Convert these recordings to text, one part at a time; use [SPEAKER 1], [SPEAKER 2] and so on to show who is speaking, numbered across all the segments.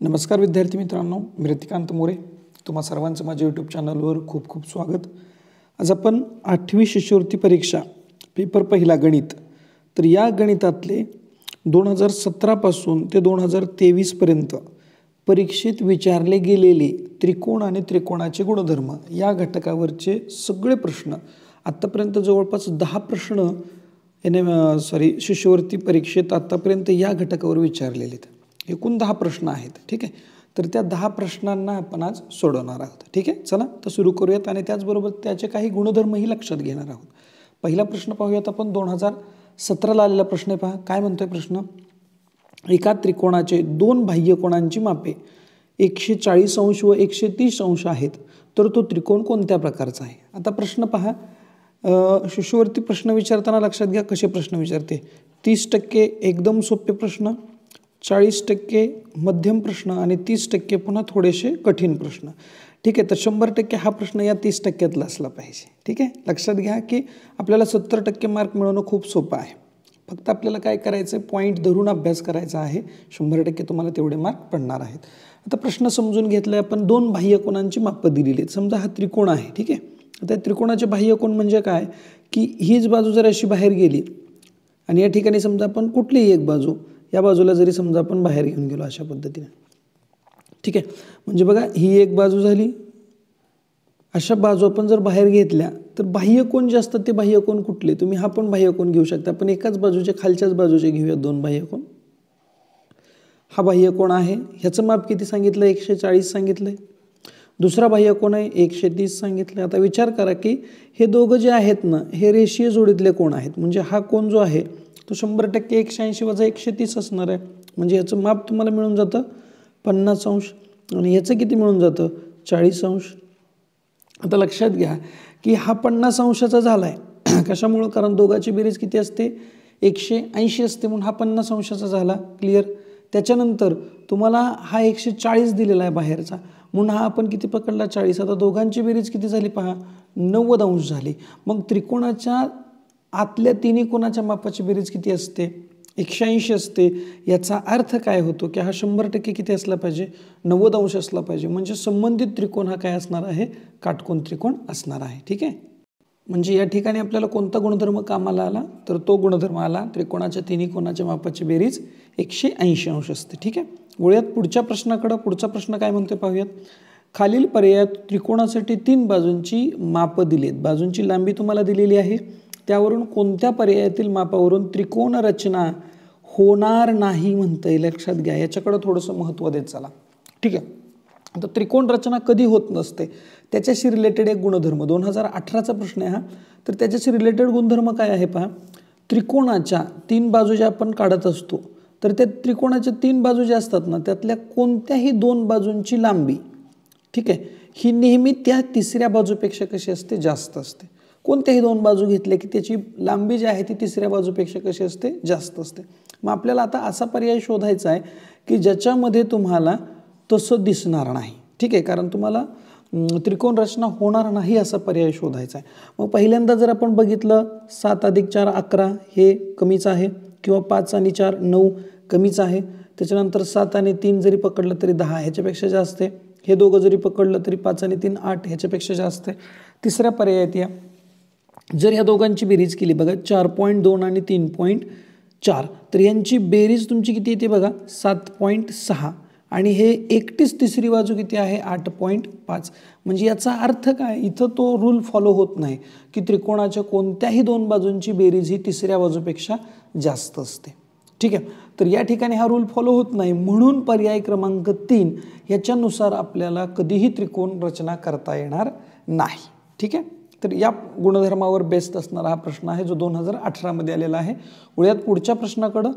[SPEAKER 1] नमस्कार विद्यार्थी मित्रांनो, मी रतिकांत मोरे. तुम्हा सर्वांचं माझ्या यूट्यूब चॅनलवर खूप खूप स्वागत. आज आपण 8वी शिष्यवृत्ती परीक्षा पेपर पहिला गणित, तर या गणितातले 2017 पासून ते 2023 पर्यंत परीक्षेत विचारले गेलेले त्रिकोण आणि त्रिकोणाचे गुणधर्म या घटकावरचे सगळे प्रश्न, आत्तापर्यंत जवळपास 10 प्रश्न शिष्यवृत्ती परीक्षेत आत्तापर्यंत या घटकावर विचारलेले आहेत. एकूण 10 प्रश्न आहेत. ठीक आहे, तर त्या 10 प्रश्नांना आपण आज सोडवणार आहोत. ठीक आहे, चला तर सुरू करूयात आणि त्याचबरोबर त्याचे काही गुणधर्मही लक्षात घेणार आहोत. पहिला प्रश्न पाहूयात आपण. 2017ला आलेला प्रश्न आहे. पहा काय म्हणतोय प्रश्न. एका त्रिकोणाचे दोन बाह्यकोनांची मापे 140 अंश व 130 अंश आहेत, तर तो त्रिकोण कोणत्या प्रकारचा आहे. आता प्रश्न पहा, शिष्यवृत्ती प्रश्न विचारताना लक्षात घ्या कसे प्रश्न विचारते. 30% एकदम सोपे प्रश्न, 40% मध्यम प्रश्न आणि 30% पुन्हा थोडेसे कठीण प्रश्न. ठीक आहे, तर 100% हा प्रश्न या 30%तला असला पाहिजे. ठीक आहे, लक्षात घ्या की आपल्याला 70% मार्क मिळवणं खूप सोपं आहे. फक्त आपल्याला काय करायचं आहे, पॉईंट धरून अभ्यास करायचा आहे. 100% तुम्हाला तेवढे मार्क पडणार आहेत. आता प्रश्न समजून घेतलाय आपण. दोन बाह्यकोनांची मापं दिलेली आहेत. समजा हा त्रिकोण आहे. ठीक आहे, आता त्रिकोणाचे बाह्यकोन म्हणजे काय की हीच बाजू जर अशी बाहेर गेली आणि या ठिकाणी समजा आपण कुठलीही एक बाजू या बाजूला जरी समजा आपण बाहेर घेऊन गेलो अशा पद्धतीने. ठीक आहे, म्हणजे बघा ही एक बाजू झाली. अशा बाजू आपण जर बाहेर घेतल्या तर बाह्यकोन जे असतात ते बाह्यकोन कुठले, तुम्ही हा पण बाह्यकोन घेऊ शकता. आपण एकाच बाजूचे खालच्याच बाजूचे घेऊया दोन बाह्यकोन. हा बाह्यकोन आहे, ह्याचं माप किती सांगितलं, 140 सांगितलंय. दुसरा बाह्यकोन आहे 130 सांगितलं. आता विचार करा की हे दोघं जे आहेत ना, हे रेषीय जोडीतले कोण आहेत. म्हणजे हा कोण जो आहे तो 100% 180 वजा 130 असणार आहे. म्हणजे याचं माप तुम्हाला मिळून जातं 50 अंश आणि याचं किती मिळून जातं 40 अंश. आता लक्षात घ्या की हा 50 अंशाचा झाला आहे. कशामुळं, कारण दोघांची बेरीज किती असते 180 असते, म्हणून हा 50 अंशाचा झाला. क्लिअर. त्याच्यानंतर तुम्हाला हा 140 दिलेला आहे बाहेरचा, म्हणून हा आपण किती पकडला 40. आता दोघांची बेरीज किती झाली पहा 90 अंश झाली. मग त्रिकोणाच्या आतल्या तिन्ही कोणाच्या मापाची बेरीज किती असते 180 असते. याचा अर्थ काय होतो की हा 100% किती असला पाहिजे 90 अंश असला पाहिजे. म्हणजे संबंधित त्रिकोण हा काय असणार आहे, काटकोन त्रिकोण असणार आहे. ठीक आहे, म्हणजे या ठिकाणी आपल्याला कोणता गुणधर्म कामाला आला, तर तो गुणधर्म आला त्रिकोणाच्या तिन्ही कोणाच्या मापाची बेरीज 180 अंश असते. ठीक आहे, वळूयात पुढच्या प्रश्नाकडे. पुढचा प्रश्न काय म्हणते पाहूयात. खालील पर्यायात त्रिकोणासाठी 3 बाजूंची मापं दिली आहेत. बाजूंची लांबी तुम्हाला दिलेली आहे, त्यावरून कोणत्या पर्यायातील मापावरून त्रिकोण रचना होणार नाही म्हणता येईल. लक्षात घ्या, याच्याकडे थोडंसं महत्त्व देत चला. ठीक आहे, आता त्रिकोण रचना कधी होत नसते त्याच्याशी रिलेटेड एक गुणधर्म 2018चा प्रश्न आहे हा. तर त्याच्याशी रिलेटेड गुणधर्म काय आहे पहा. त्रिकोणाच्या 3 बाजू ज्या आपण काढत असतो, तर त्या त्रिकोणाच्या 3 बाजू ज्या असतात ना, त्यातल्या कोणत्याही 2 बाजूंची लांबी, ठीक आहे, ही नेहमी त्या तिसऱ्या बाजूपेक्षा कशी असते, जास्त असते. कोणत्याही 2 बाजू घेतल्या की त्याची लांबी जी आहे ती तिसऱ्या बाजूपेक्षा कशी असते, जास्त असते. मग आपल्याला आता असा पर्याय शोधायचा आहे की ज्याच्यामध्ये तुम्हाला तसं दिसणार नाही. ठीक आहे, कारण तुम्हाला त्रिकोण रचना होणार नाही असा पर्याय शोधायचा आहे. मग पहिल्यांदा जर आपण बघितलं 7 + 4 11 हे कमीच आहे, किंवा 5 आणि 4 9 कमीच आहे. त्याच्यानंतर 7 आणि 3 जरी पकडलं तरी 10 ह्याच्यापेक्षा जास्त आहे. हे दोघं जरी पकडलं तरी 5 आणि 3 8 ह्याच्यापेक्षा जास्त आहे. तिसऱ्या पर्यायात या जर ह्या दोघांची बेरीज केली बघा 4.2 आणि 3.4, तर यांची बेरीज तुमची किती येते बघा 7.6 आणि हे एकटीच तिसरी बाजू किती आहे 8.5. म्हणजे याचा अर्थ काय, इथं तो रूल फॉलो होत नाही की त्रिकोणाच्या कोणत्याही 2 बाजूंची बेरीज ही तिसऱ्या बाजूपेक्षा जास्त असते. ठीक आहे, तर या ठिकाणी हा रूल फॉलो होत नाही, म्हणून पर्याय क्रमांक 3 याच्यानुसार आपल्याला कधीही त्रिकोण रचना करता येणार नाही. ठीक आहे, तर या गुणधर्मावर बेस्ड असणारा हा प्रश्न आहे जो 2018 मध्ये आलेला आहे. वळूयात पुढच्या प्रश्नाकडं.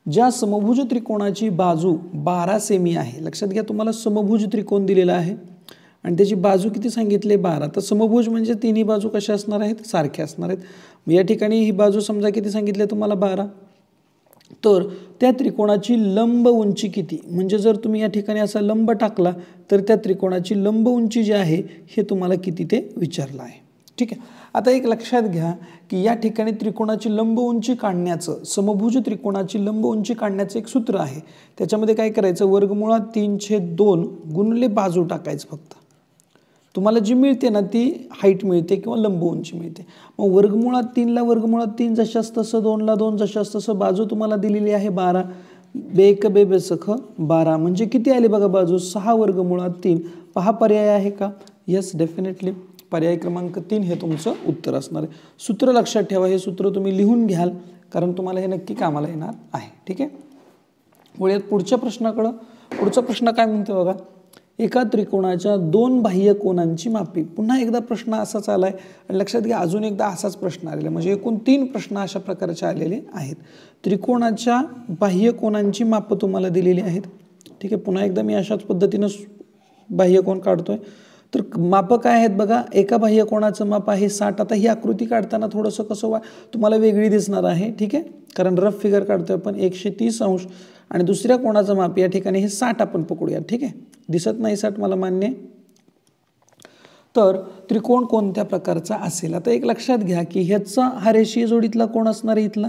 [SPEAKER 1] ज्या समभुज त्रिकोणाची बाजू 12 सेमी आहे. लक्षात घ्या, तुम्हाला समभुज त्रिकोण दिलेला आहे आणि त्याची बाजू किती सांगितले 12. तर समभुज म्हणजे तिन्ही बाजू कशा असणार आहेत, सारख्या असणार आहेत. या ठिकाणी ही बाजू समजा किती सांगितले तुम्हाला 12, तर त्या त्रिकोणाची लंब उंची किती. म्हणजे जर तुम्ही या ठिकाणी असा लंब टाकला तर त्या त्रिकोणाची लंब उंची जी आहे हे तुम्हाला किती ते विचारलं आहे. ठीक आहे, आता एक लक्षात घ्या की या ठिकाणी त्रिकोणाची लंब उंची काढण्याचं, समभुज त्रिकोणाची लंब उंची काढण्याचं एक सूत्र आहे. त्याच्यामध्ये काय करायचं, वर्गमुळात 3/2 गुणले बाजू टाकायचं. फक्त तुम्हाला जी मिळते ना ती हाईट मिळते किंवा लंब उंची मिळते. मग वर्गमुळात 3ला वर्गमुळात 3 जशास तसं, 2ला 2 जशास तसं, बाजू तुम्हाला दिलेली आहे 12. बेक बे बेसख 12 म्हणजे किती आले बघा बाजू, 6 वर्गमुळात 3. पहा पर्याय आहे का? येस, डेफिनेटली पर्याय क्रमांक 3 हे तुमचं उत्तर असणार आहे. सूत्र लक्षात ठेवा, हे सूत्र तुम्ही लिहून घ्याल कारण तुम्हाला हे नक्की कामाला येणार आहे. ठीक आहे, वळूयात पुढच्या प्रश्नाकडं. पुढचा प्रश्न काय म्हणतो बघा, एका त्रिकोणाच्या 2 बाह्य कोनांची मापे. पुन्हा एकदा प्रश्न असाच आलाय आणि लक्षात घ्या अजून एकदा असाच प्रश्न आलेला, म्हणजे एकूण 3 प्रश्न अशा प्रकारचे आलेले आहेत. त्रिकोणाच्या बाह्य कोनांची मापं तुम्हाला दिलेली आहेत. ठीक आहे, पुन्हा एकदा मी अशाच पद्धतीनं बाह्य कोन काढतोय. तर मापं काय आहेत बघा, एका बाह्य कोणाचं माप आहे 60. आता ही आकृती काढताना थोडंसं कसं तुम्हाला वेगळी दिसणार आहे. ठीक आहे, कारण रफ फिगर काढतोय आपण 130 अंश आणि दुसऱ्या कोणाचं माप या ठिकाणी हे 60 आपण पकडूया. ठीक आहे, दिसत नाही 60 मला मान्य. तर त्रिकोण कोणत्या प्रकारचा असेल. आता एक लक्षात घ्या की ह्याचा हा रेषीय जोडीतला कोण असणार आहे इथला,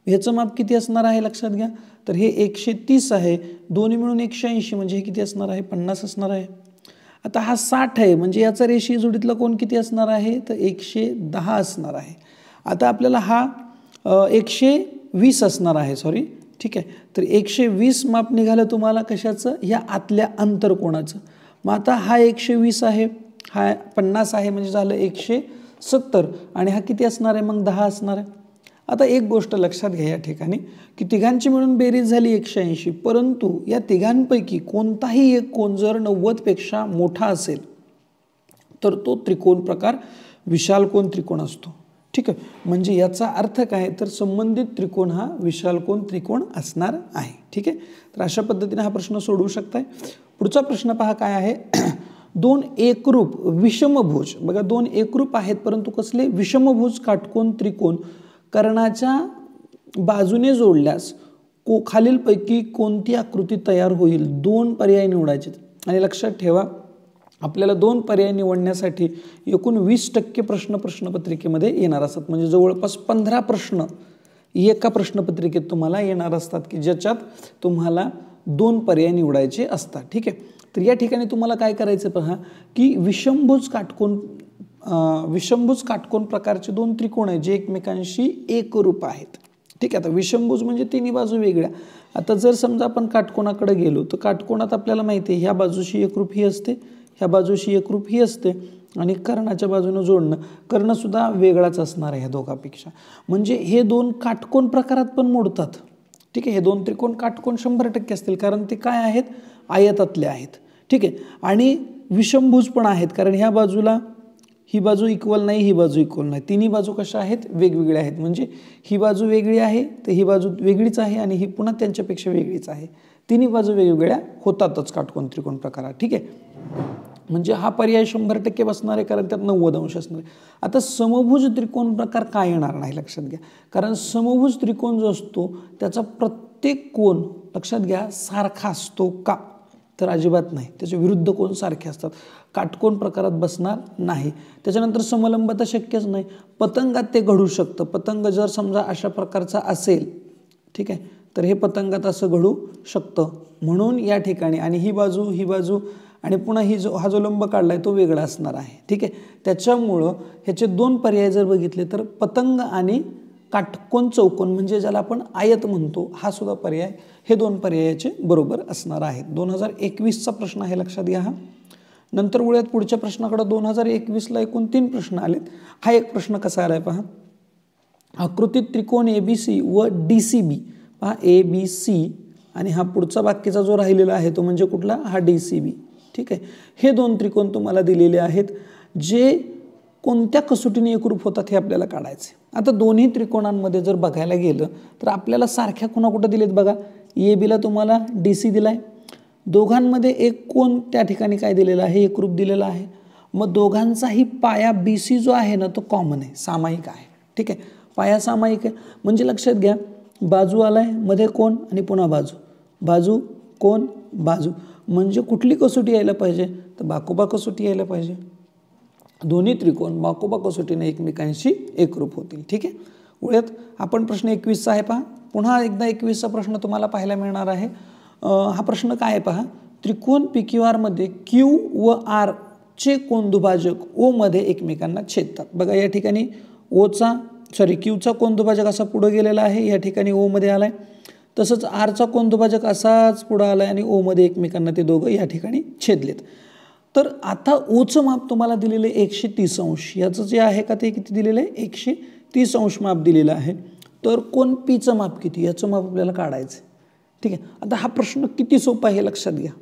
[SPEAKER 1] ह्याचं माप किती असणार आहे लक्षात घ्या. तर हे 130 आहे, दोन्ही मिळून 180 म्हणजे हे किती असणार आहे, 50 असणार आहे. आता हा 60 आहे म्हणजे याचा रेषीय जोडीतला कोण किती असणार आहे, तर 110 असणार आहे. आता आपल्याला हा 120 असणार आहे, सॉरी. ठीक आहे, तर 120 माप निघालं तुम्हाला कशाचं, या आतल्या अंतरकोणाचं. मग आता हा 120 आहे, हा 50 आहे म्हणजे झालं 170 आणि हा किती असणार आहे मग 10 असणार आहे. आता एक गोष्ट लक्षात घ्या या ठिकाणी की तिघांची मिळून बेरीज झाली 180, परंतु या तिघांपैकी कोणताही एक कोण जर 90 पेक्षा मोठा असेल तर तो त्रिकोण प्रकार विशालकोन त्रिकोण असतो. ठीक आहे, म्हणजे याचा अर्थ काय, तर संबंधित त्रिकोण हा विशालकोन त्रिकोण असणार आहे. ठीक आहे, तर अशा पद्धतीने हा प्रश्न सोडवू शकताय. पुढचा प्रश्न पहा काय आहे, 2 एकरूप विषमभुज. बघा 2 एकरूप आहेत परंतु कसले, विषमभुज काटकोन त्रिकोण कर्णाच्या बाजूने जोडल्यास खालीलपैकी कोणती आकृती तयार होईल. 2 पर्याय निवडायचे आणि लक्षात ठेवा आपल्याला 2 पर्याय निवडण्यासाठी एकूण 20% प्रश्न प्रश्नपत्रिकेमध्ये येणार असतात. म्हणजे जवळपास 15 प्रश्न एका प्रश्नपत्रिकेत तुम्हाला येणार असतात की ज्याच्यात तुम्हाला 2 पर्याय निवडायचे असतात. ठीक आहे, तर या ठिकाणी तुम्हाला काय करायचं पहा की विषमभुज काटकोन प्रकारचे 2 त्रिकोण आहेत जे एकमेकांशी एकरूप आहेत. ठीक आहे, आता विषमभुज म्हणजे तिन्ही बाजू वेगळ्या. आता जर समजा आपण काटकोणाकडे गेलो तर काटकोणात आपल्याला माहिती आहे ह्या बाजूशी एकरूप ही असते, ह्या बाजूशी एकरूप ही असते आणि कर्णाच्या बाजूने जोडणं, कर्णसुद्धा वेगळाच असणार आहे ह्या दोघांपेक्षा. म्हणजे हे 2 काटकोन प्रकारात पण मोडतात. ठीक आहे, हे 2 त्रिकोण काटकोन 100% असतील कारण ते काय आहेत, आयतातले आहेत. ठीक आहे, आणि विषमभुज पण आहेत कारण ह्या बाजूला ही बाजू इक्वल नाही, ही बाजू इक्वल नाही, तिन्ही बाजू कशा आहेत, वेगवेगळ्या आहेत. म्हणजे ही बाजू वेगळी आहे तर ही बाजू वेगळीच आहे आणि ही पुन्हा त्यांच्यापेक्षा वेगळीच आहे. तिन्ही बाजू वेगवेगळ्या होतातच काटकोन त्रिकोण प्रकारात. ठीक आहे, म्हणजे हा पर्याय 100% बसणार आहे कारण त्यात 90 अंश असणार आहे. आता समभुज त्रिकोण प्रकार काय येणार नाही लक्षात घ्या, कारण समभुज त्रिकोण जो असतो त्याचा प्रत्येक कोण लक्षात घ्या सारखा असतो का, तर अजिबात नाही. त्याचे विरुद्ध कोण सारखे असतात, काटकोन प्रकारात बसणार नाही. त्याच्यानंतर समलंबता शक्यच नाही. पतंगात ते घडू शकतं. पतंग जर समजा अशा प्रकारचा असेल, ठीक आहे, तर हे पतंगात असं घडू शकतं. म्हणून या ठिकाणी आणि ही बाजू आणि पुन्हा हा जो लंब काढलाय तो वेगळा असणार आहे. ठीक आहे, त्याच्यामुळं ह्याचे 2 पर्याय जर बघितले तर पतंग आणि काटकोन चौकोन म्हणजे ज्याला आपण आयत म्हणतो हा सुद्धा पर्याय, हे 2 पर्यायाचे बरोबर असणार आहेत. 2021चा प्रश्न आहे लक्षात घ्या. नंतर वळूयात पुढच्या प्रश्नाकडे. 2021ला एकूण 3 प्रश्न आलेत. हा एक प्रश्न कसा आलाय पहा, आकृतीत त्रिकोण ABC व DCB. पहा ABC आणि हा पुढचा बाकीचा जो राहिलेला आहे तो म्हणजे कुठला, हा DCB. ठीक आहे, हे 2 त्रिकोण तुम्हाला दिलेले आहेत जे कोणत्या कसोटीने एकरूप होतात हे आपल्याला काढायचे. आता दोन्ही त्रिकोणांमध्ये जर बघायला गेलं तर आपल्याला सारख्या कोणा कुठं दिलेत बघा, ABला तुम्हाला DC दिलाय, दोघांमध्ये एक कोण त्या ठिकाणी काय दिलेला आहे, एकरूप दिलेला आहे. मग दोघांचाही पाया BC जो आहे ना तो कॉमन आहे, सामायिक आहे. ठीक आहे, पाया सामायिक आहे म्हणजे लक्षात घ्या बाजू आलाय मध्ये कोण आणि पुन्हा बाजू कोण बाजू, म्हणजे कुठली कसोटी यायला पाहिजे, तर बाकोबा कसोटी यायला पाहिजे. दोन्ही त्रिकोण माकोबा कसोटीने एकमेकांशी एकरूप होतील. ठीक आहे. वळूयात आपण प्रश्न 21चा आहे पहा. पुन्हा एकदा 21चा प्रश्न तुम्हाला पाहायला मिळणार आहे. हा प्रश्न काय आहे पहा. त्रिकोण PQR मध्ये Q व R चे कोनदुभाजक O मध्ये एकमेकांना छेदतात. बघा या ठिकाणी Qचा कोनदुभाजक असा पुढे गेलेला आहे, या ठिकाणी O मध्ये आलाय. तसंच Rचा कोनदुभाजक असाच पुढे आलाय आणि O मध्ये एकमेकांना ते दोघं या ठिकाणी छेदलेत. तर आता Oचं माप तुम्हाला दिलेलं आहे 130 अंश. याचं जे आहे का ते किती दिलेलं आहे 130 अंश माप दिलेलं आहे. तर कोन Pचं माप किती याचं माप आपल्याला काढायचं. ठीक आहे. आता हा प्रश्न किती सोपा आहे हे लक्षात घ्या.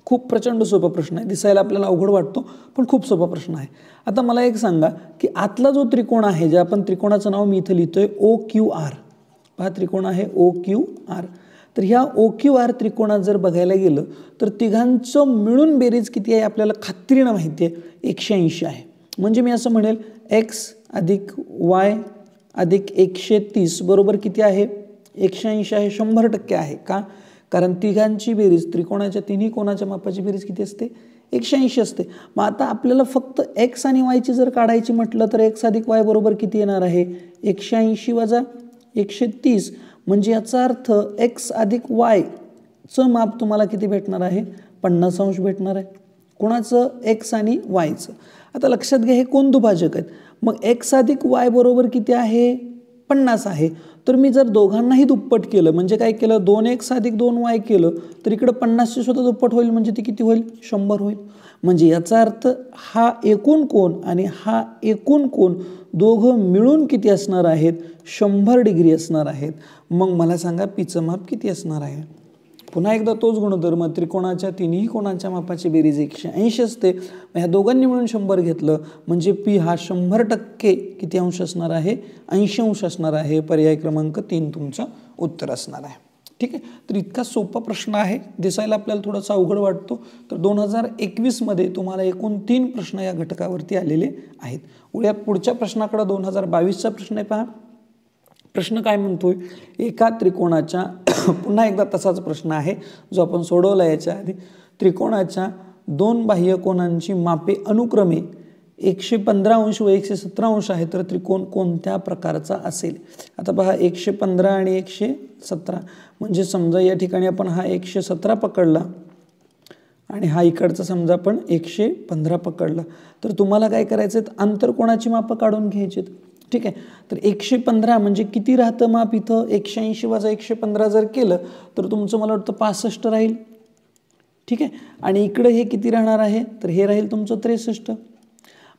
[SPEAKER 1] खूप प्रचंड सोपा प्रश्न आहे. दिसायला आपल्याला अवघड वाटतो पण खूप सोपा प्रश्न आहे. आता मला एक सांगा की आतला जो त्रिकोण आहे, जे आपण त्रिकोणाचं नाव मी इथं लिहितोय OQR. पहा त्रिकोण आहे OQR. तर ह्या OQR त्रिकोणात जर बघायला गेलं तर तिघांचं मिळून बेरीज किती आहे आपल्याला खात्रीनं माहिती आहे 180 आहे. म्हणजे मी असं म्हणेल x अधिक y अधिक 130 बरोबर किती आहे 180 आहे. 100% आहे. का? कारण तिघांची बेरीज त्रिकोणाच्या तिन्ही कोणाच्या मापाची बेरीज किती असते 180 असते. मग आता आपल्याला फक्त x आणि y ची जर काढायची म्हटलं तर x अधिक y बरोबर किती येणार आहे 180 वजा 130. म्हणजे याचा अर्थ x अधिक y चं माप तुम्हाला किती भेटणार आहे 50 अंश भेटणार आहे. कोणाचं x आणि y चं. आता लक्षात घ्या हे कोनदुभाजक आहेत. मग x अधिक y बरोबर किती आहे 50 आहे. तर मी जर दोघांनाही दुप्पट केलं म्हणजे काय केलं 2x अधिक 2y केलं तर इकडे 50ची सुद्धा दुप्पट होईल म्हणजे ती किती होईल 100 होईल. म्हणजे याचा अर्थ हा एकूण कोन आणि हा एकूण कोन दोघं मिळून किती असणार आहेत 100 डिग्री असणार आहेत. मग मला सांगा Pचं माप किती असणार आहे. पुन्हा एकदा तोच गुणधर्म त्रिकोणाच्या तिन्ही कोणाच्या मापाची बेरीज 180 असते. ह्या दोघांनी मिळून 100 घेतलं म्हणजे P हा 100% किती अंश असणार आहे 80 अंश असणार आहे. पर्याय क्रमांक 3 तुमचं उत्तर असणार आहे. ठीक आहे. तर इतका सोपा प्रश्न आहे. दिसायला आपल्याला थोडासा अवघड वाटतो. तर 2021 मध्ये तुम्हाला एकूण 3 प्रश्न या घटकावरती आलेले आहेत. उद्या पुढच्या प्रश्नाकडे 2022चा प्रश्न आहे पहा. प्रश्न काय म्हणतोय एका त्रिकोणाच्या पुन्हा एकदा तसाच प्रश्न आहे जो आपण सोडवला याच्या आधी. त्रिकोणाच्या दोन बाह्य कोनांची मापे अनुक्रमे 115 अंश व 117 अंश आहे. तर त्रिकोण कोणत्या प्रकारचा असेल. आता पहा 115 आणि 117 म्हणजे समजा या ठिकाणी आपण हा 117 पकडला आणि हा इकडचा समजा आपण 115 पकडला तर तुम्हाला काय करायचं आंतरकोणाची मापं काढून घ्यायची. ठीक आहे. तर 115 म्हणजे किती राहतं माप इथं 180 वजा 115 जर केलं तर तुमचं मला वाटतं 65 राहील. ठीक आहे. आणि इकडे हे किती राहणार आहे तर हे राहील तुमचं 63.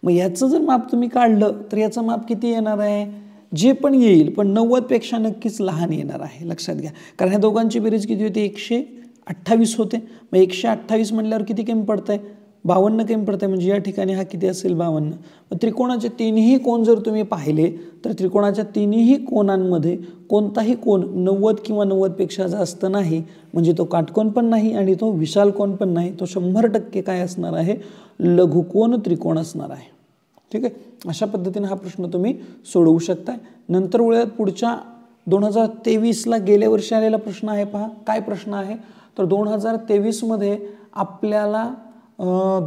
[SPEAKER 1] मग याचं जर माप तुम्ही काढलं तर याचं माप किती येणार आहे जे पण येईल पण 90 पेक्षा नक्कीच लहान येणार आहे. लक्षात घ्या. कारण ह्या दोघांची बेरीज किती होती 128 होते. मग 128 म्हणल्यावर किती कमी पडतंय 52 कमी पडतंय म्हणजे या ठिकाणी हा किती असेल 52. मग त्रिकोणाचे तिन्ही कोन जर तुम्ही पाहिले तर त्रिकोणाच्या तिन्ही कोनांमध्ये कोणताही कोन 90 किंवा 90 पेक्षा जास्त नाही. म्हणजे तो काटकोन पण नाही आणि तो विशाल कोन पण नाही. तो 100% काय असणार आहे लघुकोन त्रिकोण असणार आहे. ठीक आहे. अशा पद्धतीने हा प्रश्न तुम्ही सोडवू शकता. नंतर वळूयात पुढच्या 2023ला गेल्या वर्षी आलेला प्रश्न आहे पहा. काय प्रश्न आहे तर 2023 मध्ये आपल्याला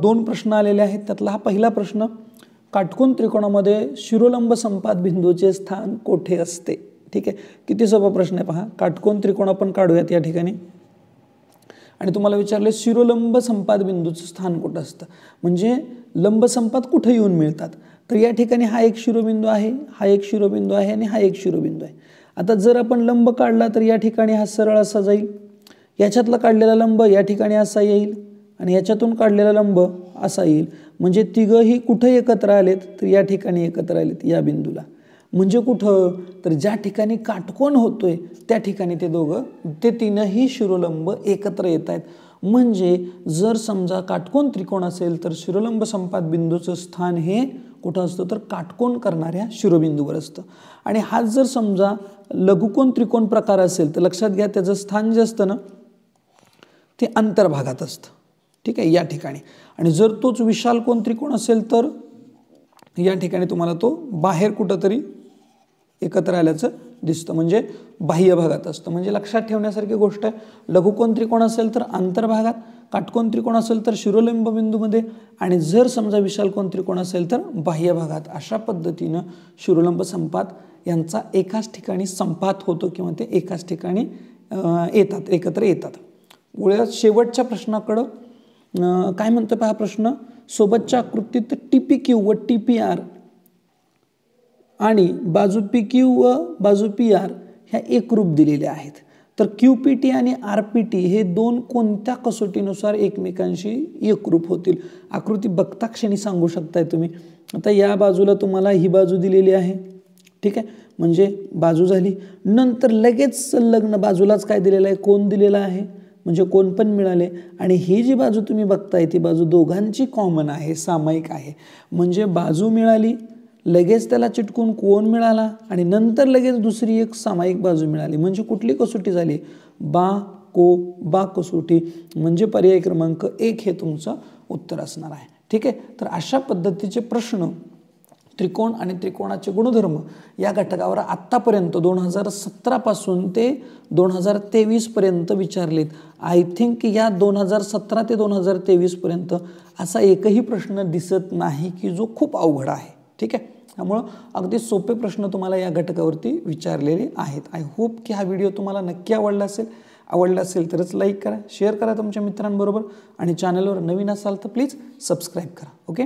[SPEAKER 1] 2 प्रश्न आलेले आहेत. त्यातला हा पहिला प्रश्न काटकोन त्रिकोणामध्ये शिरोलंब संपात बिंदूचे स्थान कोठे असते. ठीक आहे. किती सोपा प्रश्न आहे पहा. काटकोन त्रिकोण आपण काढूयात या ठिकाणी आणि तुम्हाला विचारले शिरोलंब संपात बिंदूचं स्थान कुठं असतं म्हणजे लंब संपात कुठे येऊन मिळतात. तर या ठिकाणी हा एक शिरोबिंदू आहे, हा एक शिरोबिंदू आहे आणि हा एक शिरोबिंदू आहे. आता जर आपण लंब काढला तर या ठिकाणी हा सरळ असा जाईल. याच्यातला काढलेला लंब या ठिकाणी असा येईल आणि याच्यातून काढलेला लंब असा येईल. म्हणजे तिघंही कुठे एकत्र आलेत तर या ठिकाणी एकत्र आलेत या बिंदूला. म्हणजे कुठं तर ज्या ठिकाणी काटकोन होतोय त्या ठिकाणी ते तीनही शिरोलंब एकत्र येत आहेत. म्हणजे जर समजा काटकोन त्रिकोण असेल तर शिरोलंब संपात बिंदूचं स्थान हे कुठं असतं तर काटकोन करणाऱ्या शिरोबिंदूवर असतं. आणि हा जर समजा लघुकोन त्रिकोण प्रकार असेल तर लक्षात घ्या त्याचं स्थान जे असतं ना ते अंतर्भागात असतं. ठीक आहे. या ठिकाणी. आणि जर तोच विशाल कोन त्रिकोण असेल तर या ठिकाणी तुम्हाला तो बाहेर कुठंतरी एकत्र आल्याचं दिसतं, म्हणजे बाह्य भागात असतं. म्हणजे लक्षात ठेवण्यासारखी गोष्ट आहे. लघुकोन त्रिकोण असेल तर अंतर्भागात, काटकोन त्रिकोण असेल तर शिरोलंब बिंदूमध्ये, आणि जर समजा विशालकोन त्रिकोण असेल तर बाह्य भागात. अशा पद्धतीनं शिरोलंब संपात यांचा एकाच ठिकाणी संपात होतो किंवा ते एकाच ठिकाणी येतात, एकत्र येतात. पुढे शेवटच्या प्रश्नाकडं काय म्हणतो पहा प्रश्न, सोबतच्या आकृतीत TPQ व TPR आणि बाजू PQ व बाजू PR ह्या एकरूप दिलेल्या आहेत. तर QPT आणि RPT हे दोन कोणत्या कसोटीनुसार एकमेकांशी एकरूप होतील? आकृती बघता क्षणी सांगू शकताय तुम्ही. आता या बाजूला तुम्हाला ही बाजू दिलेली आहे, ठीक आहे, म्हणजे बाजू झाली. नंतर लगेच संलग्न बाजूलाच काय दिलेलं आहे, कोन दिलेला आहे, म्हणजे कोन पण मिळाले. आणि ही जी बाजू तुम्ही बघताय ती बाजू दोघांची कॉमन आहे, सामायिक आहे. म्हणजे बाजू मिळाली, लगेच त्याला चिटकून कोन मिळाला, आणि नंतर लगेच दुसरी एक सामायिक बाजू मिळाली. म्हणजे कुठली कसोटी झाली, बा कसोटी. म्हणजे पर्याय क्रमांक 1 हे तुमचं उत्तर असणार आहे. ठीक आहे. तर अशा पद्धतीचे प्रश्न त्रिकोण आणि त्रिकोणाचे गुणधर्म या घटकावर आत्तापर्यंत 2017 पासून ते 2023 पर्यंत विचारलेत. आय थिंक या 2017 ते 2023 पर्यंत असा एकही प्रश्न दिसत नाही की जो खूप अवघड आहे. ठीक आहे. त्यामुळं अगदी सोपे प्रश्न तुम्हाला या घटकावरती विचारलेले आहेत. आय होप की हा व्हिडिओ तुम्हाला नक्की आवडला असेल. आवडला असेल तरच लाईक करा, शेअर करा तुमच्या मित्रांबरोबर, आणि चॅनलवर नवीन असाल तर प्लीज सबस्क्राईब करा. ओके.